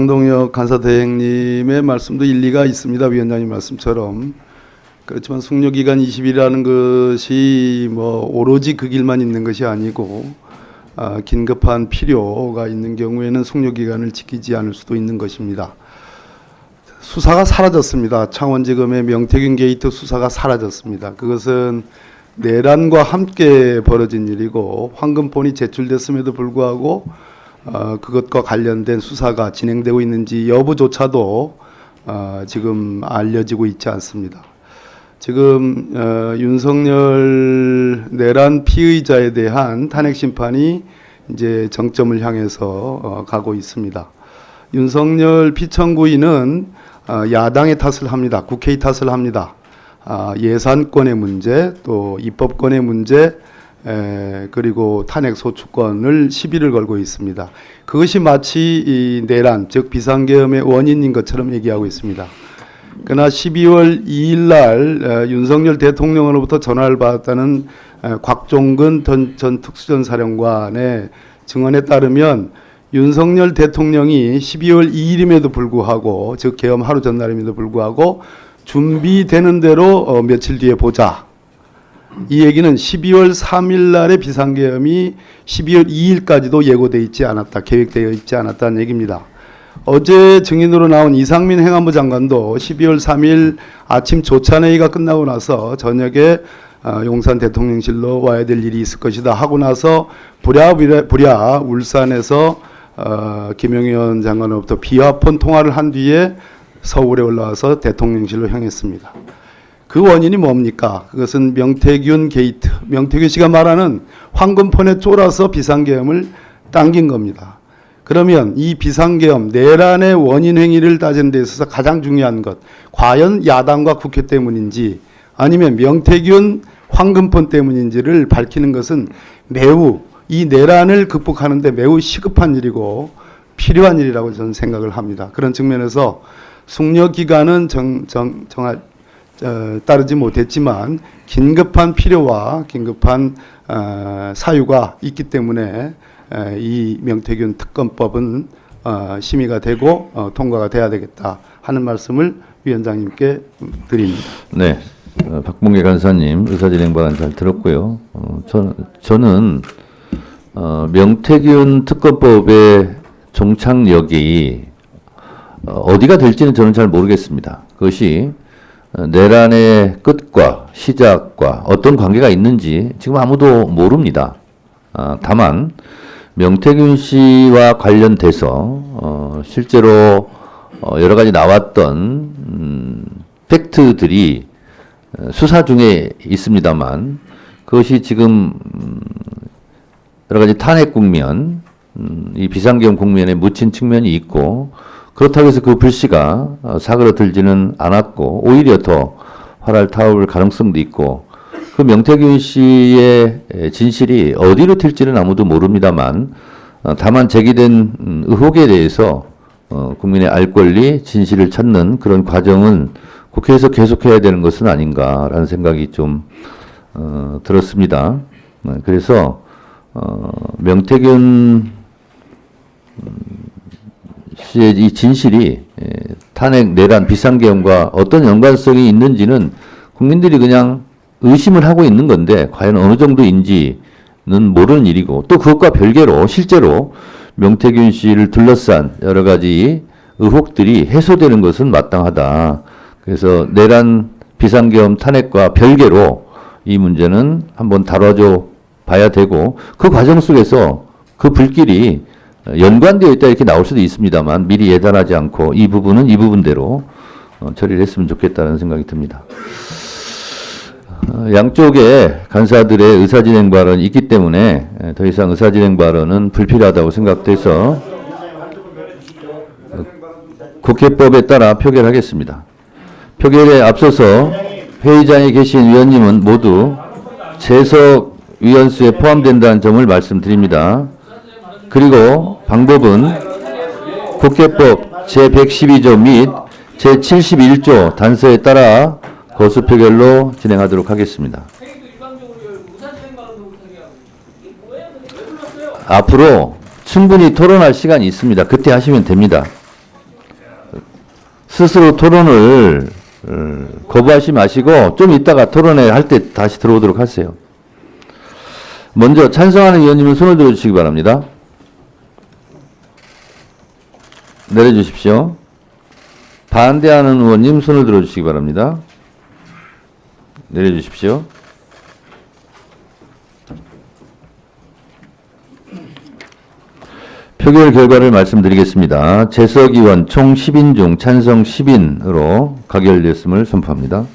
장동혁 간사대행님의 말씀도 일리가 있습니다. 위원장님 말씀처럼. 그렇지만 숙려기간 20일이라는 것이 뭐 오로지 그 길만 있는 것이 아니고 긴급한 필요가 있는 경우에는 숙려기간을 지키지 않을 수도 있는 것입니다. 수사가 사라졌습니다. 창원지검의 명태균 게이트 수사가 사라졌습니다. 그것은 내란과 함께 벌어진 일이고 황금폰이 제출됐음에도 불구하고 그것과 관련된 수사가 진행되고 있는지 여부조차도 지금 알려지고 있지 않습니다. 지금 윤석열 내란 피의자에 대한 탄핵 심판이 이제 정점을 향해서 가고 있습니다. 윤석열 피청구인은 야당의 탓을 합니다. 국회의 탓을 합니다. 예산권의 문제, 또 입법권의 문제, 그리고 탄핵 소추권을 시비를 걸고 있습니다. 그것이 마치 이 내란, 즉 비상계엄의 원인인 것처럼 얘기하고 있습니다. 그러나 12월 2일 날 윤석열 대통령으로부터 전화를 받았다는 곽종근 전 특수전사령관의 증언에 따르면 윤석열 대통령이 12월 2일임에도 불구하고, 즉 계엄 하루 전날임에도 불구하고 준비되는 대로 며칠 뒤에 보자. 이 얘기는 12월 3일 날의 비상계엄이 12월 2일까지도 예고되어 있지 않았다, 계획되어 있지 않았다는 얘기입니다. 어제 증인으로 나온 이상민 행안부 장관도 12월 3일 아침 조찬회의가 끝나고 나서 저녁에 용산 대통령실로 와야 될 일이 있을 것이다 하고 나서 부랴 울산에서 김영현 장관으로부터 비화폰 통화를 한 뒤에 서울에 올라와서 대통령실로 향했습니다. 그 원인이 뭡니까? 그것은 명태균 게이트, 명태균 씨가 말하는 황금폰에 쫄아서 비상계엄을 당긴 겁니다. 그러면 이 비상계엄, 내란의 원인 행위를 따지는 데 있어서 가장 중요한 것, 과연 야당과 국회 때문인지 아니면 명태균 황금폰 때문인지를 밝히는 것은 매우 이 내란을 극복하는 데 매우 시급한 일이고 필요한 일이라고 저는 생각을 합니다. 그런 측면에서 숙려기간은 따르지 못했지만 긴급한 필요와 긴급한 사유가 있기 때문에 이 명태균 특검법은 심의가 되고 통과가 돼야 되겠다 하는 말씀을 위원장님께 드립니다. 네, 박봉계 간사님 의사진행 발언 잘 들었고요. 저는 명태균 특검법의 종착역이 어디가 될지는 저는 잘 모르겠습니다. 그것이 내란의 끝과 시작과 어떤 관계가 있는지 지금 아무도 모릅니다. 다만 명태균 씨와 관련돼서 실제로 여러 가지 나왔던 팩트들이 수사 중에 있습니다만 그것이 지금 여러 가지 탄핵 국면, 이 비상계엄 국면에 묻힌 측면이 있고 그렇다고 해서 그 불씨가 사그러들지는 않았고 오히려 더 활활 타올 가능성도 있고 그 명태균 씨의 진실이 어디로 튈지는 아무도 모릅니다만 다만 제기된 의혹에 대해서 국민의 알 권리, 진실을 찾는 그런 과정은 국회에서 계속해야 되는 것은 아닌가라는 생각이 좀 들었습니다. 그래서 명태균 씨의 이 진실이 탄핵, 내란, 비상계엄과 어떤 연관성이 있는지는 국민들이 그냥 의심을 하고 있는 건데 과연 어느 정도인지는 모르는 일이고 또 그것과 별개로 실제로 명태균 씨를 둘러싼 여러 가지 의혹들이 해소되는 것은 마땅하다. 그래서 내란, 비상계엄, 탄핵과 별개로 이 문제는 한번 다뤄줘 봐야 되고 그 과정 속에서 그 불길이 연관되어 있다 이렇게 나올 수도 있습니다만 미리 예단하지 않고 이 부분은 이 부분대로 처리를 했으면 좋겠다는 생각이 듭니다. 양쪽의 간사들의 의사진행 발언이 있기 때문에 더 이상 의사진행 발언은 불필요하다고 생각돼서 국회법에 따라 표결하겠습니다. 표결에 앞서서 회의장에 계신 위원님은 모두 재석 위원수에 포함된다는 점을 말씀드립니다. 그리고 방법은 국회법 제112조 및 제71조 단서에 따라 거수표결로 진행하도록 하겠습니다. 앞으로 충분히 토론할 시간이 있습니다. 그때 하시면 됩니다. 스스로 토론을 거부하지 마시고 좀 이따가 토론회 할 때 다시 들어오도록 하세요. 먼저 찬성하는 의원님은 손을 들어주시기 바랍니다. 내려주십시오. 반대하는 의원님 손을 들어주시기 바랍니다. 내려주십시오. 표결 결과를 말씀드리겠습니다. 재석 의원 총 10인 중 찬성 10인으로 가결됐음을 선포합니다.